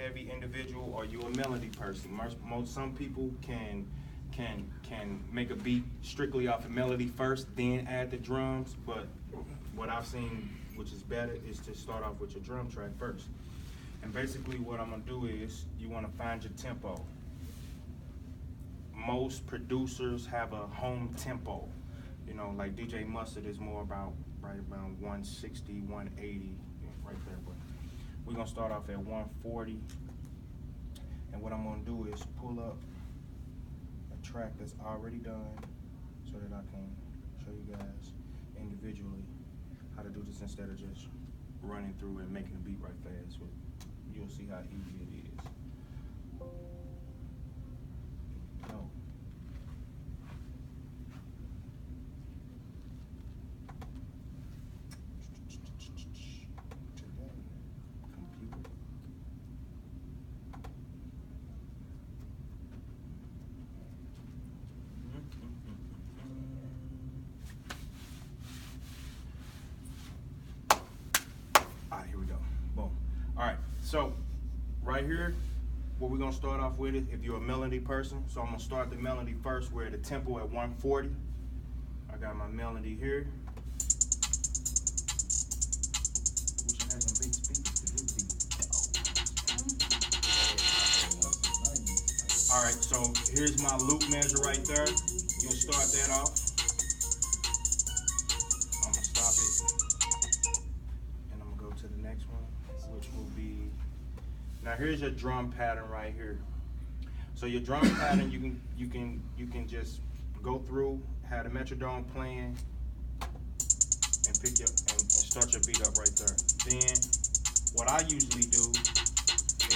heavy individual, or you a melody person. Some people can make a beat strictly off of melody first, then add the drums. But what I've seen, which is better, is to start off with your drum track first. And basically what I'm gonna do is, you wanna find your tempo. Most producers have a home tempo. You know, like DJ Mustard is more about right around 160, 180, right there. But we're gonna start off at 140. And what I'm gonna do is pull up a track that's already done so that I can show you guys individually how to do this instead of just running through and making a beat right fast. You'll see how easy it is. No. Computer. All right, here we go. Boom. All right, so right here, what we're gonna start off with, if you're a melody person, so I'm gonna start the melody first, where the tempo at 140. I got my melody here. Wish I had some big speakers to this beat. All right, so here's my loop measure right there. You'll start that off. I'm gonna stop it, and I'm gonna go to the next one, which will be. Now here's your drum pattern right here. So your drum pattern, you can just go through, have the metronome playing, and pick and start your beat up right there. Then what I usually do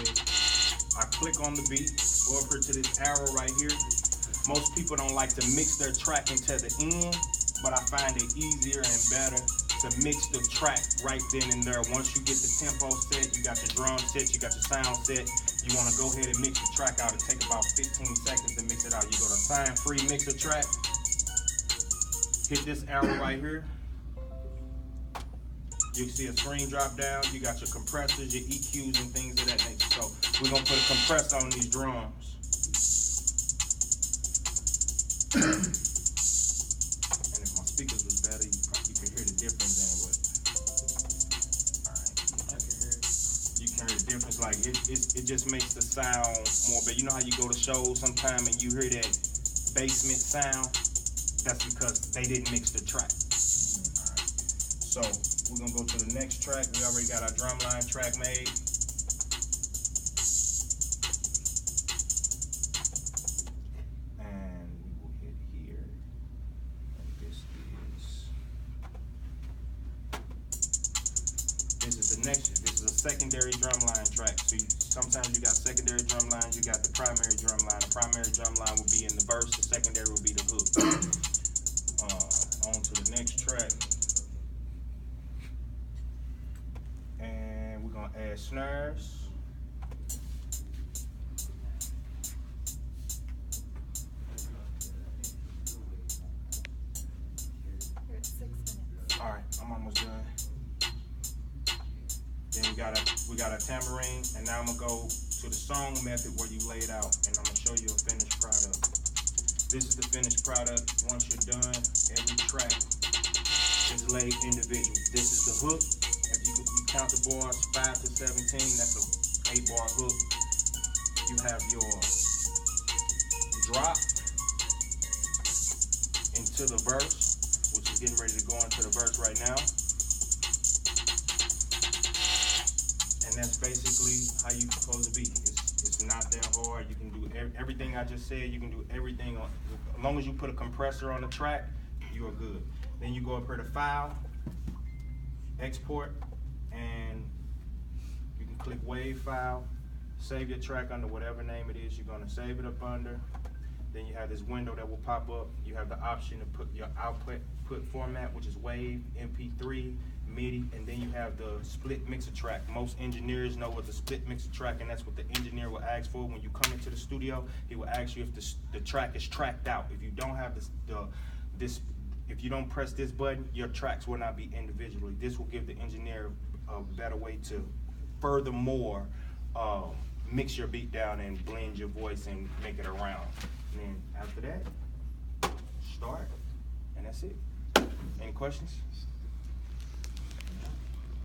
is I click on the beat, go over to this arrow right here. Most people don't like to mix their track into the end, but I find it easier and better to mix the track right then and there. Once you get the tempo set, you got your drum set, you got your sound set, you want to go ahead and mix the track out. It take about 15 seconds to mix it out. You go to sign free mixer track, hit this arrow right here. You see a screen drop down. You got your compressors, your EQs, and things of that nature. So we're gonna put a compressor on these drums. And if my speakers was better, you can hear the difference in what. All right, I can hear it. You can hear the difference. Like it just makes the sound more better. You know how you go to shows sometime and you hear that basement sound? That's because they didn't mix the track. All right. So we're gonna go to the next track. We already got our drumline track made. And we will hit here. And this is the next. This is a secondary drumline track. So sometimes you got secondary drum lines, you got the primary drum line. The primary drum line will be in the verse, the secondary will be the hook. On to the next track. And we're gonna add snares. You're at 6 minutes. All right, I'm almost done. Then we got a tambourine, and now I'm gonna go to the song method where you lay it out, and I'm gonna show you a finished product. This is the finished product. Once you're done, every track is laid individual. This is the hook. If you count the bars 5 to 17, that's a 8-bar hook. You have your drop into the verse, which is getting ready to go into the verse right now. And that's basically how you're supposed to be. It's not that hard. You can do everything I just said. You can do everything as long as you put a compressor on the track, you are good. Then you go up here to File, Export, and you can click Wave File, save your track under whatever name it is you're gonna save it up under. Then you have this window that will pop up. You have the option to put your output format, which is WAV, MP3, MIDI, and then you have the split mixer track. Most engineers know what the split mixer track, and that's what the engineer will ask for when you come into the studio. He will ask you if the track is tracked out. If you don't have if you don't press this button, your tracks will not be individually. This will give the engineer a better way to furthermore mix your beat down and blend your voice and make it around. And then after that, start, and that's it. Any questions?